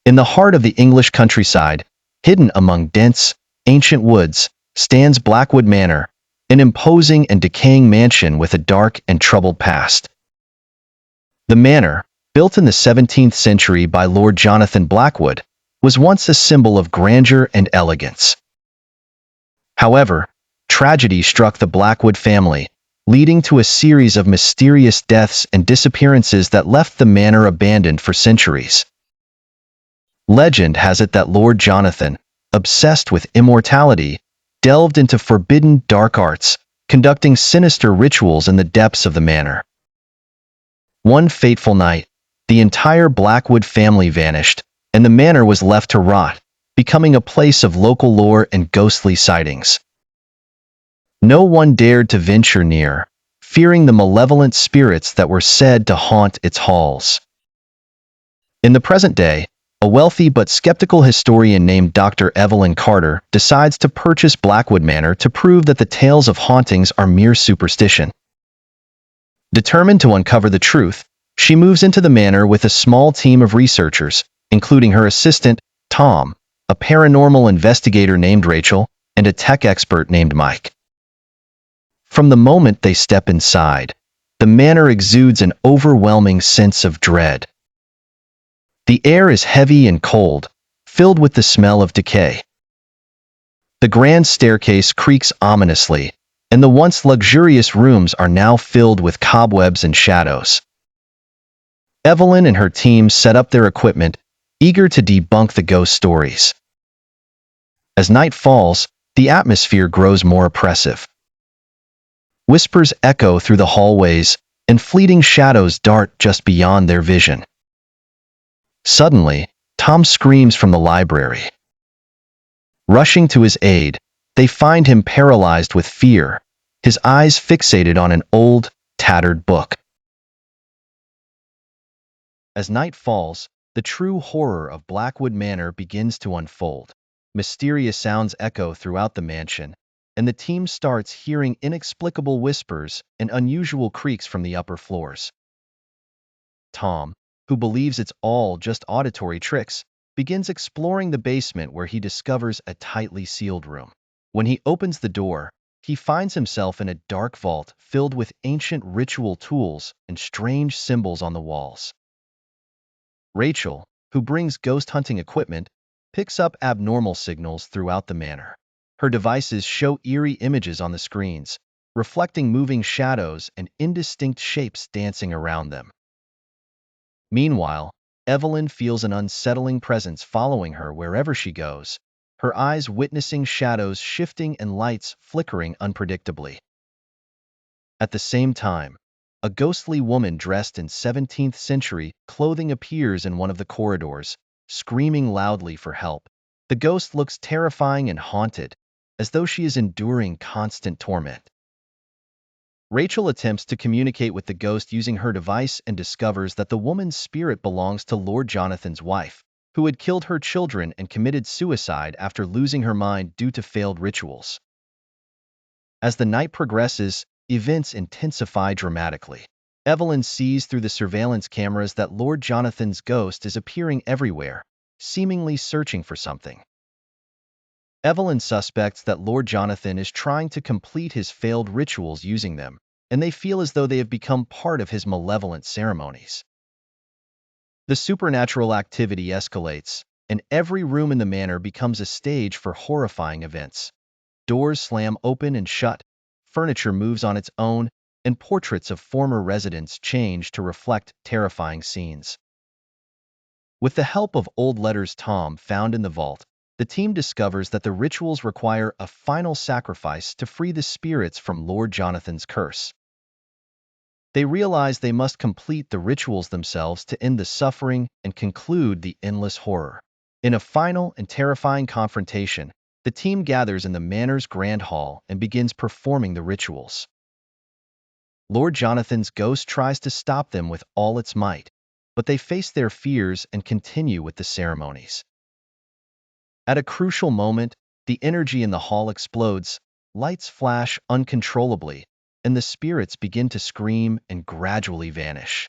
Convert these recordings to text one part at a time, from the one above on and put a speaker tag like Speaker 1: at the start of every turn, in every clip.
Speaker 1: In the heart of the English countryside, hidden among dense, ancient woods, stands Blackwood Manor, an imposing and decaying mansion with a dark and troubled past. The manor, built in the 17th century by Lord Jonathan Blackwood, was once a symbol of grandeur and elegance. However, tragedy struck the Blackwood family, leading to a series of mysterious deaths and disappearances that left the manor abandoned for centuries. Legend has it that Lord Jonathan, obsessed with immortality, delved into forbidden dark arts, conducting sinister rituals in the depths of the manor. One fateful night, the entire Blackwood family vanished, and the manor was left to rot, becoming a place of local lore and ghostly sightings. No one dared to venture near, fearing the malevolent spirits that were said to haunt its halls. In the present day, a wealthy but skeptical historian named Dr. Evelyn Carter decides to purchase Blackwood Manor to prove that the tales of hauntings are mere superstition. Determined to uncover the truth, she moves into the manor with a small team of researchers, including her assistant, Tom, a paranormal investigator named Rachel, and a tech expert named Mike. From the moment they step inside, the manor exudes an overwhelming sense of dread. The air is heavy and cold, filled with the smell of decay. The grand staircase creaks ominously, and the once luxurious rooms are now filled with cobwebs and shadows. Evelyn and her team set up their equipment, eager to debunk the ghost stories. As night falls, the atmosphere grows more oppressive. Whispers echo through the hallways, and fleeting shadows dart just beyond their vision. Suddenly, Tom screams from the library. Rushing to his aid, they find him paralyzed with fear, his eyes fixated on an old, tattered book. As night falls, the true horror of Blackwood Manor begins to unfold. Mysterious sounds echo throughout the mansion, and the team starts hearing inexplicable whispers and unusual creaks from the upper floors. Tom, who believes it's all just auditory tricks, begins exploring the basement where he discovers a tightly sealed room. When he opens the door, he finds himself in a dark vault filled with ancient ritual tools and strange symbols on the walls. Rachel, who brings ghost hunting equipment, picks up abnormal signals throughout the manor. Her devices show eerie images on the screens, reflecting moving shadows and indistinct shapes dancing around them. Meanwhile, Evelyn feels an unsettling presence following her wherever she goes, her eyes witnessing shadows shifting and lights flickering unpredictably. At the same time, a ghostly woman dressed in 17th century clothing appears in one of the corridors, screaming loudly for help. The ghost looks terrifying and haunted, as though she is enduring constant torment. Rachel attempts to communicate with the ghost using her device and discovers that the woman's spirit belongs to Lord Jonathan's wife, who had killed her children and committed suicide after losing her mind due to failed rituals. As the night progresses, events intensify dramatically. Evelyn sees through the surveillance cameras that Lord Jonathan's ghost is appearing everywhere, seemingly searching for something. Evelyn suspects that Lord Jonathan is trying to complete his failed rituals using them, and they feel as though they have become part of his malevolent ceremonies. The supernatural activity escalates, and every room in the manor becomes a stage for horrifying events. Doors slam open and shut, furniture moves on its own, and portraits of former residents change to reflect terrifying scenes. With the help of old letters Tom found in the vault, the team discovers that the rituals require a final sacrifice to free the spirits from Lord Jonathan's curse. They realize they must complete the rituals themselves to end the suffering and conclude the endless horror. In a final and terrifying confrontation, the team gathers in the manor's grand hall and begins performing the rituals. Lord Jonathan's ghost tries to stop them with all its might, but they face their fears and continue with the ceremonies. At a crucial moment, the energy in the hall explodes, lights flash uncontrollably, and the spirits begin to scream and gradually vanish.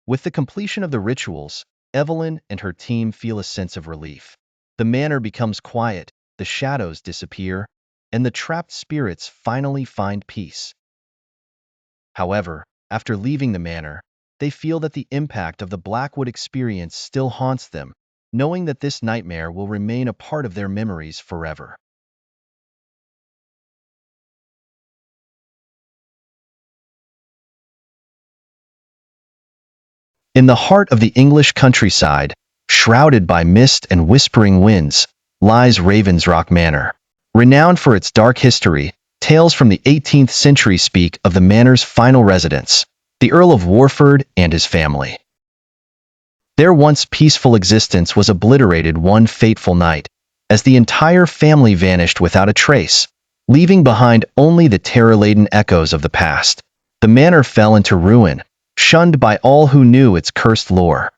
Speaker 1: With the completion of the rituals, Evelyn and her team feel a sense of relief. The manor becomes quiet, the shadows disappear, and the trapped spirits finally find peace. However, after leaving the manor, they feel that the impact of the Blackwood experience still haunts them, knowing that this nightmare will remain a part of their memories forever. In the heart of the English countryside, shrouded by mist and whispering winds, lies Ravensrock Manor. Renowned for its dark history, tales from the 18th century speak of the manor's final residents, the Earl of Warford and his family. Their once peaceful existence was obliterated one fateful night, as the entire family vanished without a trace, leaving behind only the terror-laden echoes of the past. The manor fell into ruin, shunned by all who knew its cursed lore.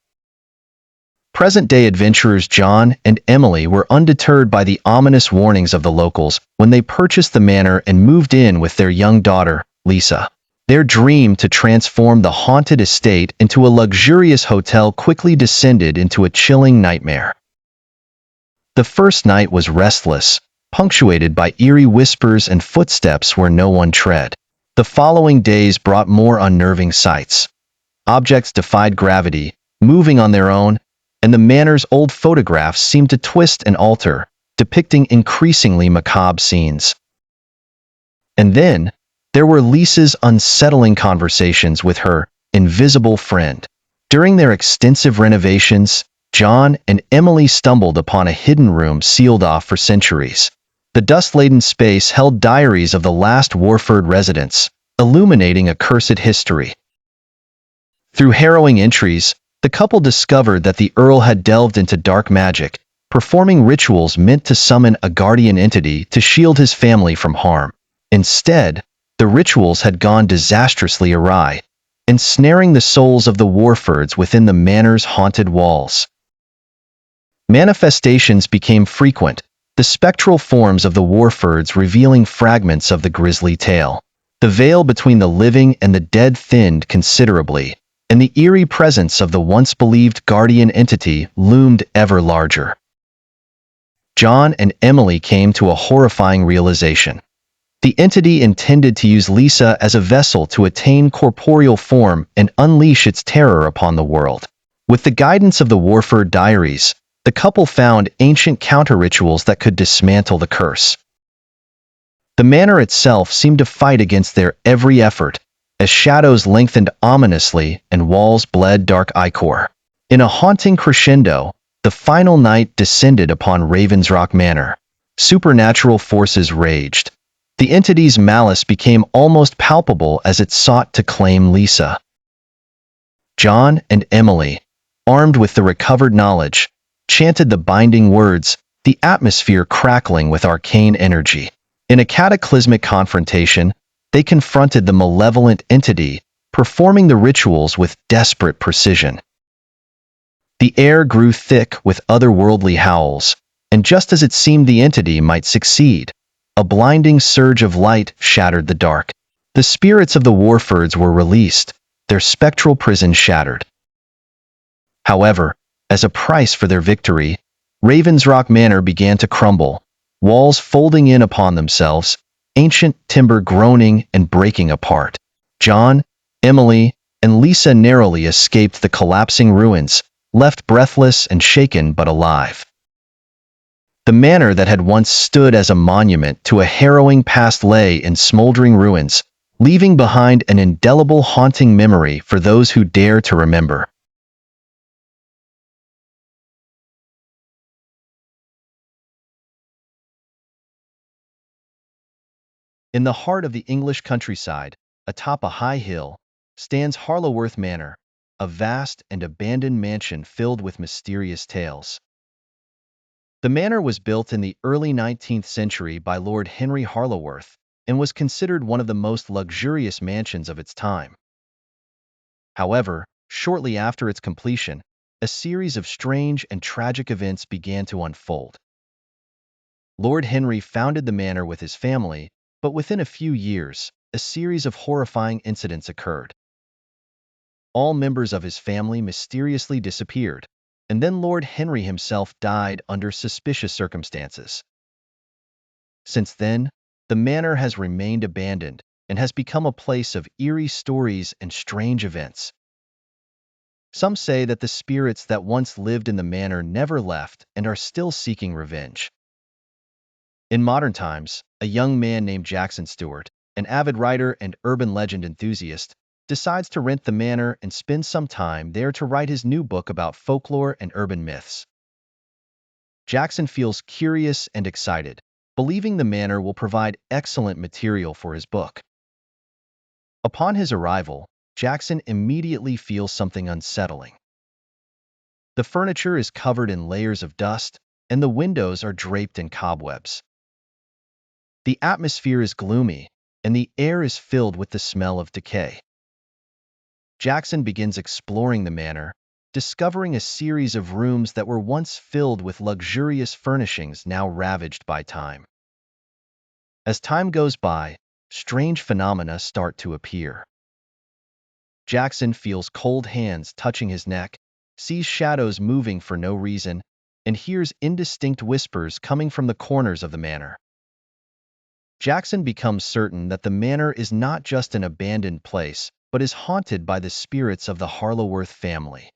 Speaker 1: Present-day adventurers John and Emily were undeterred by the ominous warnings of the locals when they purchased the manor and moved in with their young daughter, Lisa. Their dream to transform the haunted estate into a luxurious hotel quickly descended into a chilling nightmare. The first night was restless, punctuated by eerie whispers and footsteps where no one tread. The following days brought more unnerving sights. Objects defied gravity, moving on their own, and the manor's old photographs seemed to twist and alter, depicting increasingly macabre scenes. And then, there were Lisa's unsettling conversations with her invisible friend. During their extensive renovations, John and Emily stumbled upon a hidden room sealed off for centuries. The dust-laden space held diaries of the last Warford residents, illuminating a cursed history. Through harrowing entries, the couple discovered that the Earl had delved into dark magic, performing rituals meant to summon a guardian entity to shield his family from harm. Instead, the rituals had gone disastrously awry, ensnaring the souls of the Warfords within the manor's haunted walls. Manifestations became frequent, the spectral forms of the Warfords revealing fragments of the grisly tale. The veil between the living and the dead thinned considerably, and the eerie presence of the once-believed guardian entity loomed ever larger. John and Emily came to a horrifying realization. The entity intended to use Lisa as a vessel to attain corporeal form and unleash its terror upon the world. With the guidance of the Warford diaries, the couple found ancient counter-rituals that could dismantle the curse. The manor itself seemed to fight against their every effort, as shadows lengthened ominously and walls bled dark ichor. In a haunting crescendo, the final night descended upon Ravensrock Manor. Supernatural forces raged. The entity's malice became almost palpable as it sought to claim Lisa. John and Emily, armed with the recovered knowledge, chanted the binding words, the atmosphere crackling with arcane energy. In a cataclysmic confrontation, they confronted the malevolent entity, performing the rituals with desperate precision. The air grew thick with otherworldly howls, and just as it seemed the entity might succeed, a blinding surge of light shattered the dark. The spirits of the Warfords were released, their spectral prison shattered. However, as a price for their victory, Ravensrock Manor began to crumble, walls folding in upon themselves, ancient timber groaning and breaking apart. John, Emily, and Lisa narrowly escaped the collapsing ruins, left breathless and shaken but alive. The manor that had once stood as a monument to a harrowing past lay in smoldering ruins, leaving behind an indelible haunting memory for those who dare to remember. In the heart of the English countryside, atop a high hill, stands Harloworth Manor, a vast and abandoned mansion filled with mysterious tales. The manor was built in the early 19th century by Lord Henry Harloworth and was considered one of the most luxurious mansions of its time. However, shortly after its completion, a series of strange and tragic events began to unfold. Lord Henry founded the manor with his family, but within a few years, a series of horrifying incidents occurred. All members of his family mysteriously disappeared, and then Lord Henry himself died under suspicious circumstances. Since then, the manor has remained abandoned and has become a place of eerie stories and strange events. Some say that the spirits that once lived in the manor never left and are still seeking revenge. In modern times, a young man named Jackson Stewart, an avid writer and urban legend enthusiast, decides to rent the manor and spend some time there to write his new book about folklore and urban myths. Jackson feels curious and excited, believing the manor will provide excellent material for his book. Upon his arrival, Jackson immediately feels something unsettling. The furniture is covered in layers of dust, and the windows are draped in cobwebs. The atmosphere is gloomy, and the air is filled with the smell of decay. Jackson begins exploring the manor, discovering a series of rooms that were once filled with luxurious furnishings now ravaged by time. As time goes by, strange phenomena start to appear. Jackson feels cold hands touching his neck, sees shadows moving for no reason, and hears indistinct whispers coming from the corners of the manor. Jackson becomes certain that the manor is not just an abandoned place, but is haunted by the spirits of the Harloworth family.